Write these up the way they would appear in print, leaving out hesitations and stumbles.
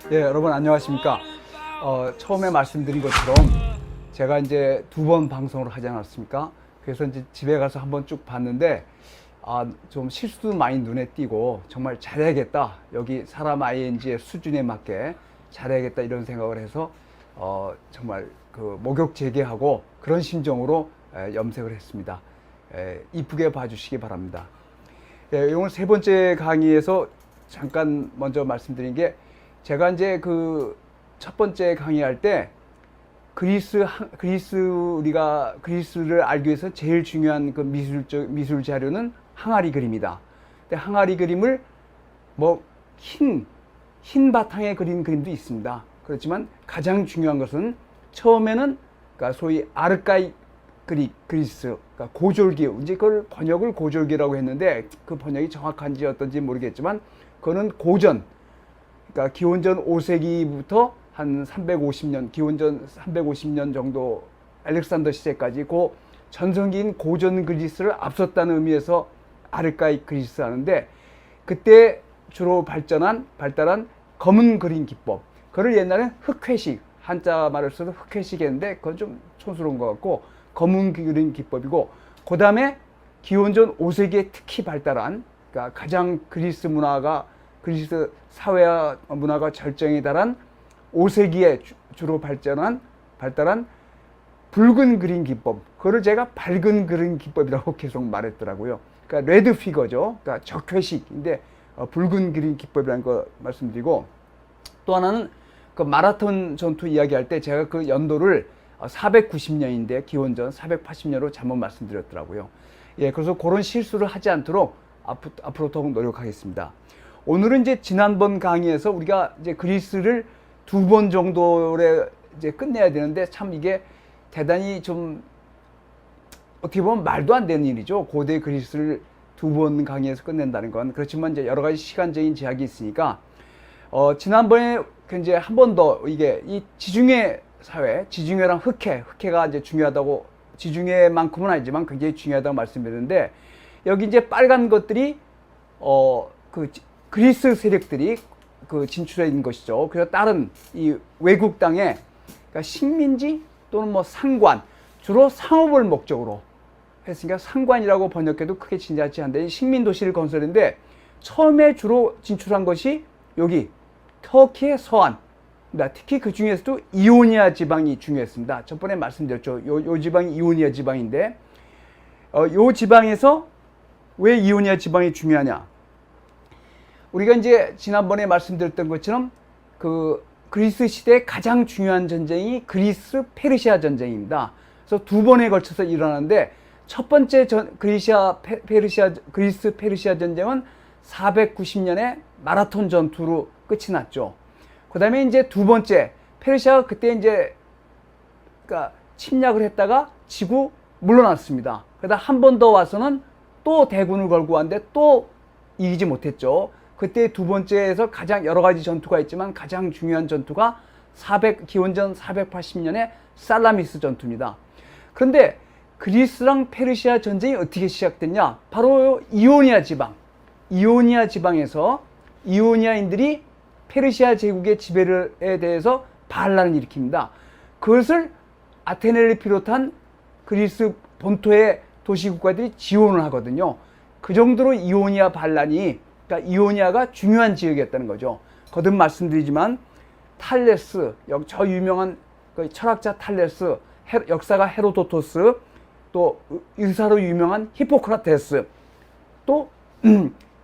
예, 여러분 안녕하십니까? 처음에 말씀드린 것처럼 제가 이제 2번 방송을 하지 않았습니까? 그래서 이제 집에 가서 한번 쭉 봤는데 좀 실수도 많이 눈에 띄고 정말 잘해야겠다. 여기 사람 ing의 수준에 맞게 잘해야겠다 이런 생각을 해서 정말 그 목욕 재개하고 그런 심정으로 염색을 했습니다. 이쁘게 봐주시기 바랍니다. 오늘 3번째 강의에서 잠깐 먼저 말씀드린 게 제가 이제 그 첫 번째 강의할 때 우리가 그리스를 알기 위해서 제일 중요한 그 미술 자료는 항아리 그림이다. 근데 항아리 그림을 뭐 흰 바탕에 그린 그림도 있습니다. 그렇지만 가장 중요한 것은 처음에는 그러니까 소위 아르카이 그리스, 그러니까 고졸기, 이제 그걸 번역을 고졸기라고 했는데 그 번역이 정확한지 어떤지 모르겠지만 그거는 고전, 그러니까 기원전 5세기부터 한 350년, 기원전 350년 정도 알렉산더 시대까지 그 전성기인 고전 그리스를 앞섰다는 의미에서 아르카이 그리스 하는데 그때 주로 발달한 검은 그림 기법. 그걸 옛날엔 흑회식, 한자 말을 써서 흑회식 했는데 그건 좀 촌스러운 것 같고 검은 그림 기법이고 그 다음에 기원전 5세기에 특히 발달한 그러니까 가장 그리스 사회와 문화가 절정에 달한 5세기에 주로 발달한 붉은 그림 기법. 그거를 제가 밝은 그림 기법이라고 계속 말했더라고요. 그러니까 레드 피거죠. 그러니까 적회식인데 붉은 그림 기법이라는 거 말씀드리고 또 하나는 그 마라톤 전투 이야기할 때 제가 그 연도를 490년인데 기원전 480년으로 잘못 말씀드렸더라고요. 예, 그래서 그런 실수를 하지 않도록 앞으로 더욱 노력하겠습니다. 오늘은 이제 지난번 강의에서 우리가 이제 그리스를 2번 정도에 이제 끝내야 되는데 참 이게 대단히 좀 어떻게 보면 말도 안 되는 일이죠. 고대 그리스를 2번 강의에서 끝낸다는 건. 그렇지만 이제 여러 가지 시간적인 제약이 있으니까 지난번에 이제 한 번 더 이게 이 지중해 사회, 지중해랑 흑해가 이제 중요하다고, 지중해만큼은 아니지만 굉장히 중요하다고 말씀드렸는데 여기 이제 빨간 것들이 그 그리스 세력들이 그 진출해 있는 것이죠. 그래서 다른 이 외국 땅에 그러니까 식민지 또는 뭐 상관, 주로 상업을 목적으로 했으니까 상관이라고 번역해도 크게 진지하지 않는데 식민 도시를 건설했는데 처음에 주로 진출한 것이 여기 터키의 서안. 특히 그 중에서도 이오니아 지방이 중요했습니다. 저번에 말씀드렸죠. 요 지방이 이오니아 지방인데 요 지방에서 왜 이오니아 지방이 중요하냐? 우리가 이제 지난번에 말씀드렸던 것처럼 그 그리스 시대의 가장 중요한 전쟁이 그리스 페르시아 전쟁입니다. 그래서 2번에 걸쳐서 일어나는데 첫 번째 그리스 페르시아 전쟁은 490년에 마라톤 전투로 끝이 났죠. 그 다음에 이제 2번째 페르시아가 그때 이제 그러니까 침략을 했다가 지고 물러났습니다. 그러다 한 번 더 와서는 또 대군을 걸고 왔는데 또 이기지 못했죠. 그때 2번째에서 가장 여러 가지 전투가 있지만 가장 중요한 전투가 기원전 480년에 살라미스 전투입니다. 그런데 그리스랑 페르시아 전쟁이 어떻게 시작됐냐? 바로 이오니아 지방에서 이오니아인들이 페르시아 제국의 지배에 대해서 반란을 일으킵니다. 그것을 아테네를 비롯한 그리스 본토의 도시국가들이 지원을 하거든요. 그 정도로 이오니아 반란이, 그러니까 이오니아가 중요한 지역이었다는 거죠. 거듭 말씀드리지만 탈레스, 저 유명한 그 철학자 탈레스, 역사가 헤로도토스, 또 의사로 유명한 히포크라테스, 또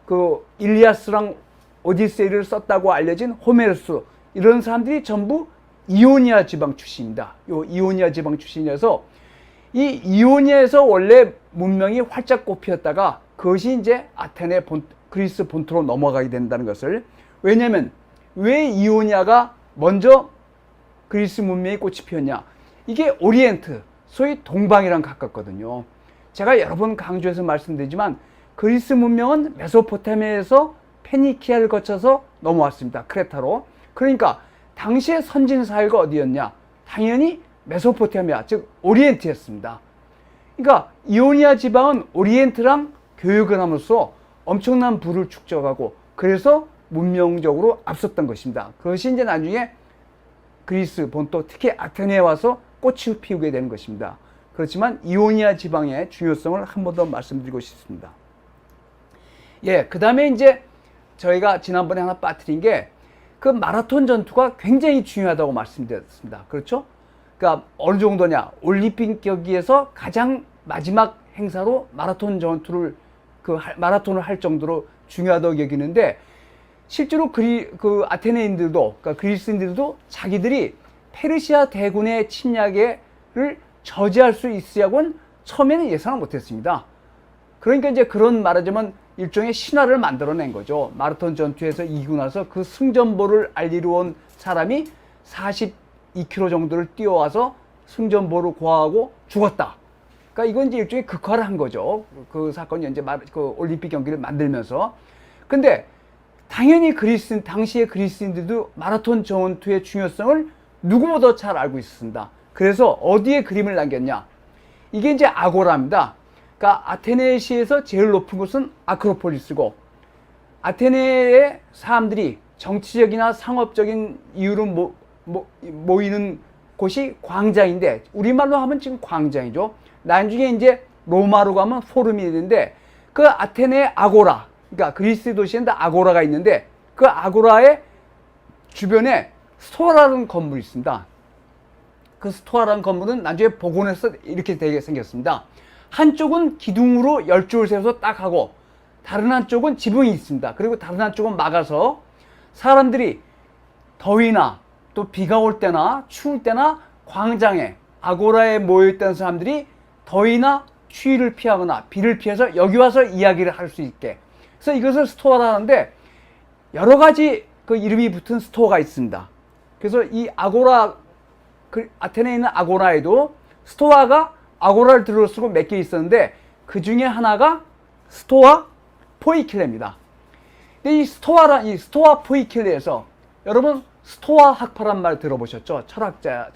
그 일리아스랑 오디세이를 썼다고 알려진 호메르스, 이런 사람들이 전부 이오니아 지방 출신입니다. 요 이오니아 지방 출신이어서 이 이오니아에서 원래 문명이 활짝 꽃피었다가 그것이 이제 아테네 그리스 본토로 넘어가게 된다는 것을. 왜냐면 왜 이오니아가 먼저 그리스 문명이 꽃이 피었냐? 이게 오리엔트, 소위 동방이랑 가깝거든요. 제가 여러 번 강조해서 말씀드리지만 그리스 문명은 메소포타미아에서 페니키아를 거쳐서 넘어왔습니다. 크레타로. 그러니까 당시의 선진 사회가 어디였냐? 당연히 메소포타미아, 즉 오리엔트였습니다. 그러니까 이오니아 지방은 오리엔트랑 교육을 함으로써 엄청난 부를 축적하고 그래서 문명적으로 앞섰던 것입니다. 그것이 이제 나중에 그리스 본토, 특히 아테네에 와서 꽃을 피우게 되는 것입니다. 그렇지만 이오니아 지방의 중요성을 한 번 더 말씀드리고 싶습니다. 예, 그 다음에 이제 저희가 지난번에 하나 빠뜨린 게 그 마라톤 전투가 굉장히 중요하다고 말씀드렸습니다. 그렇죠? 그러니까 어느 정도냐? 올림픽 경기에서 가장 마지막 행사로 마라톤 전투를 마라톤을 할 정도로 중요하다고 여기는데 실제로 그 아테네인들도, 그러니까 그리스인들도 자기들이 페르시아 대군의 침략을 저지할 수 있으려고는 처음에는 예상을 못했습니다. 그러니까 이제 그런 말하자면 일종의 신화를 만들어낸 거죠. 마라톤 전투에서 이기고 나서 그 승전보를 알리러 온 사람이 42km 정도를 뛰어와서 승전보를 고하고 죽었다. 그러니까 이건 이제 일종의 극화를 한 거죠. 그 사건이 이제 그 올림픽 경기를 만들면서. 근데 당연히 당시의 그리스인들도 마라톤 전투의 중요성을 누구보다 잘 알고 있었습니다. 그래서 어디에 그림을 남겼냐? 이게 이제 아고라입니다. 그러니까 아테네시에서 제일 높은 곳은 아크로폴리스고, 아테네의 사람들이 정치적이나 상업적인 이유로 모이는 곳이 광장인데, 우리말로 하면 지금 광장이죠. 나중에 이제 로마로 가면 포럼이 되는데, 그 아테네 아고라, 그러니까 그리스 도시인데 아고라가 있는데, 그 아고라의 주변에 스토아라는 건물이 있습니다. 그 스토아라는 건물은 나중에 복원해서 이렇게 되게 생겼습니다. 한쪽은 기둥으로 10줄을 세워서 딱 하고, 다른 한쪽은 지붕이 있습니다. 그리고 다른 한쪽은 막아서 사람들이 더위나 또 비가 올 때나 추울 때나 광장에, 아고라에 모여있던 사람들이 더위나 추위를 피하거나 비를 피해서 여기 와서 이야기를 할 수 있게. 그래서 이것을 스토어라 하는데 여러 가지 그 이름이 붙은 스토어가 있습니다. 그래서 이 아고라, 아테네에 있는 아고라에도 스토아가 아고라를 들어쓰고 몇 개 있었는데 그 중에 하나가 스토아 포이킬레입니다. 근데 이 스토아 포이킬레에서 여러분 스토아 학파란 말 들어보셨죠? 철학의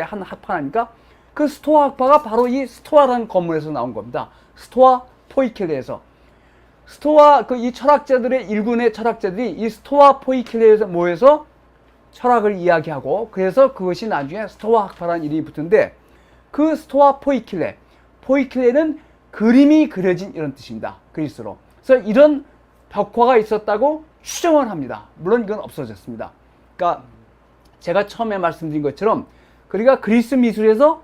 한 학파 아닙니까? 그 스토아 학파가 바로 이 스토아라는 건물에서 나온 겁니다. 스토아 포이킬레에서. 이 철학자들의 일군의 철학자들이 이 스토아 포이킬레에서 모여서 철학을 이야기하고, 그래서 그것이 나중에 스토아 학파라는 이름이 붙은데, 그 스토아 포이킬레는 그림이 그려진 이런 뜻입니다. 그리스로. 그래서 이런 벽화가 있었다고 추정을 합니다. 물론 이건 없어졌습니다. 그러니까 제가 처음에 말씀드린 것처럼 그러니까 그리스 미술에서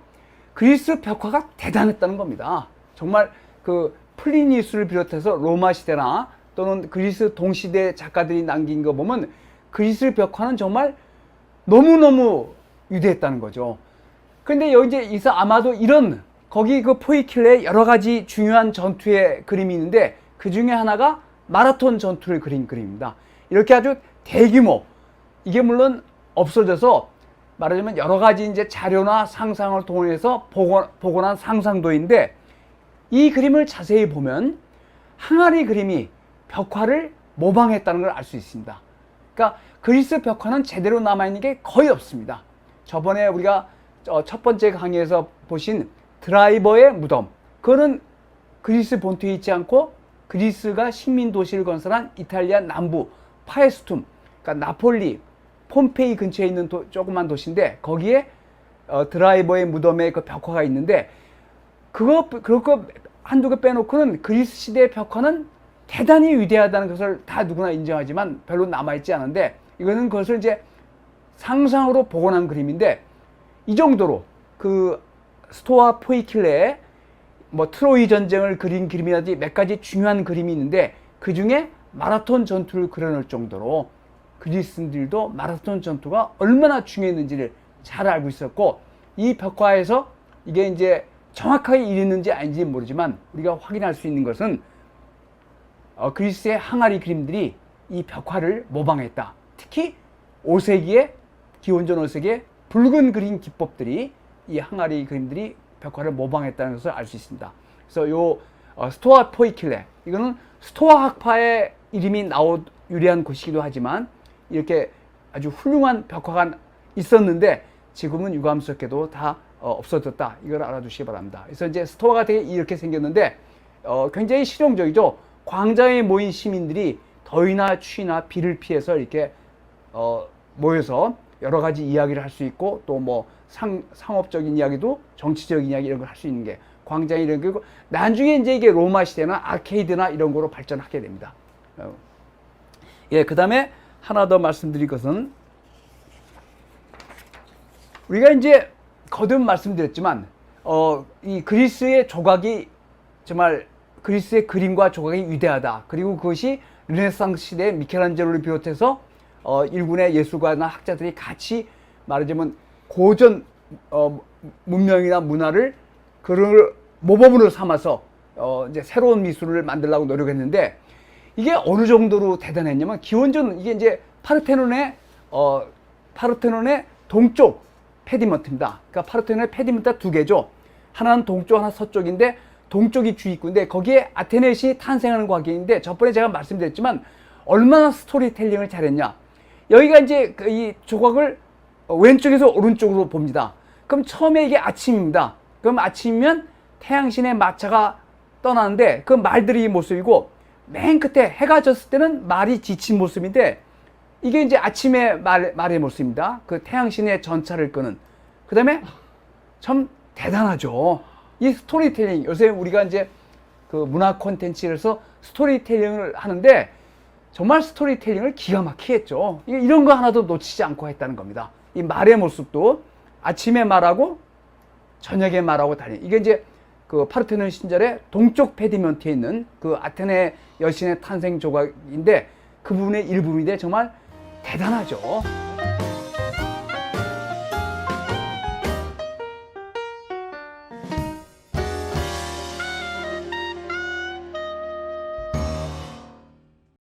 그리스 벽화가 대단했다는 겁니다. 정말 그 플리니우스를 비롯해서 로마 시대나 또는 그리스 동시대 작가들이 남긴 거 보면 그리스 벽화는 정말 너무너무 위대했다는 거죠. 근데 여기서 아마도 거기 그 포이킬레에 여러 가지 중요한 전투의 그림이 있는데 그 중에 하나가 마라톤 전투를 그린 그림입니다. 이렇게 아주 대규모, 이게 물론 없어져서 말하자면 여러 가지 이제 자료나 상상을 통해서 복원한 상상도인데, 이 그림을 자세히 보면 항아리 그림이 벽화를 모방했다는 걸 알 수 있습니다. 그러니까 그리스 벽화는 제대로 남아있는 게 거의 없습니다. 저번에 우리가 첫 번째 강의에서 보신 드라이버의 무덤, 그거는 그리스 본토에 있지 않고 그리스가 식민 도시를 건설한 이탈리아 남부 파에스툼, 그러니까 나폴리, 폼페이 근처에 있는 조그만 도시인데 거기에 드라이버의 무덤에 그 벽화가 있는데, 그거 한두 개 빼놓고는 그리스 시대의 벽화는 대단히 위대하다는 것을 다 누구나 인정하지만 별로 남아있지 않은데, 이거는 그것을 이제 상상으로 복원한 그림인데, 이 정도로 그 스토아 포이킬레에 뭐 트로이 전쟁을 그린 그림이라든지 몇 가지 중요한 그림이 있는데, 그 중에 마라톤 전투를 그려놓을 정도로 그리스인들도 마라톤 전투가 얼마나 중요했는지를 잘 알고 있었고, 이 벽화에서 이게 이제 정확하게 이랬는지 아닌지 모르지만 우리가 확인할 수 있는 것은 그리스의 항아리 그림들이 이 벽화를 모방했다. 특히 5세기에 기원전 5세기에 붉은 그림 기법들이 이 항아리 그림들이 벽화를 모방했다는 것을 알 수 있습니다. 그래서 요 스토아 포이킬레, 이거는 스토아 학파의 이름이 유래한 곳이기도 하지만 이렇게 아주 훌륭한 벽화가 있었는데 지금은 유감스럽게도 다 없어졌다. 이걸 알아두시기 바랍니다. 그래서 이제 스토아가 되게 이렇게 생겼는데 굉장히 실용적이죠. 광장에 모인 시민들이 더위나 추위나 비를 피해서 이렇게 모여서 여러 가지 이야기를 할 수 있고 또 뭐 상업적인 이야기도 정치적인 이야기 이런 걸 할 수 있는 게 광장이 이런 거고 나중에 이제 이게 로마 시대나 아케이드나 이런 거로 발전하게 됩니다. 예, 그 다음에 하나 더 말씀드릴 것은 우리가 이제 거듭 말씀드렸지만 이 그리스의 조각이 정말 그리스의 그림과 조각이 위대하다. 그리고 그것이 르네상스 시대 미켈란젤로를 비롯해서 일군의 예술가나 학자들이 같이 말하자면 고전 문명이나 문화를 그를 모범으로 삼아서 이제 새로운 미술을 만들려고 노력했는데 이게 어느 정도로 대단했냐면 기원전 이게 이제 파르테논의 동쪽 페디먼트입니다. 그러니까 파르테논의 페디먼트가 두 개죠. 하나는 동쪽, 하나 서쪽인데 동쪽이 주입구인데 거기에 아테네시 탄생하는 과정인데 저번에 제가 말씀드렸지만 얼마나 스토리텔링을 잘했냐. 여기가 이제 이 조각을 왼쪽에서 오른쪽으로 봅니다. 그럼 처음에 이게 아침입니다. 그럼 아침이면 태양신의 마차가 떠나는데 그 말들이 모습이고 맨 끝에 해가 졌을 때는 말이 지친 모습인데 이게 이제 아침의 말의 모습입니다. 그 태양신의 전차를 끄는. 그 다음에 참 대단하죠. 이 스토리텔링. 요새 우리가 이제 그 문화 콘텐츠에서 스토리텔링을 하는데 정말 스토리텔링을 기가 막히게 했죠. 이런 거 하나도 놓치지 않고 했다는 겁니다. 이 말의 모습도 아침에 말하고 저녁에 말하고 달리. 이게 이제 그 파르테논 신전의 동쪽 페디먼트에 있는 그 아테네 여신의 탄생 조각인데 그 부분의 일부분인데 정말 대단하죠.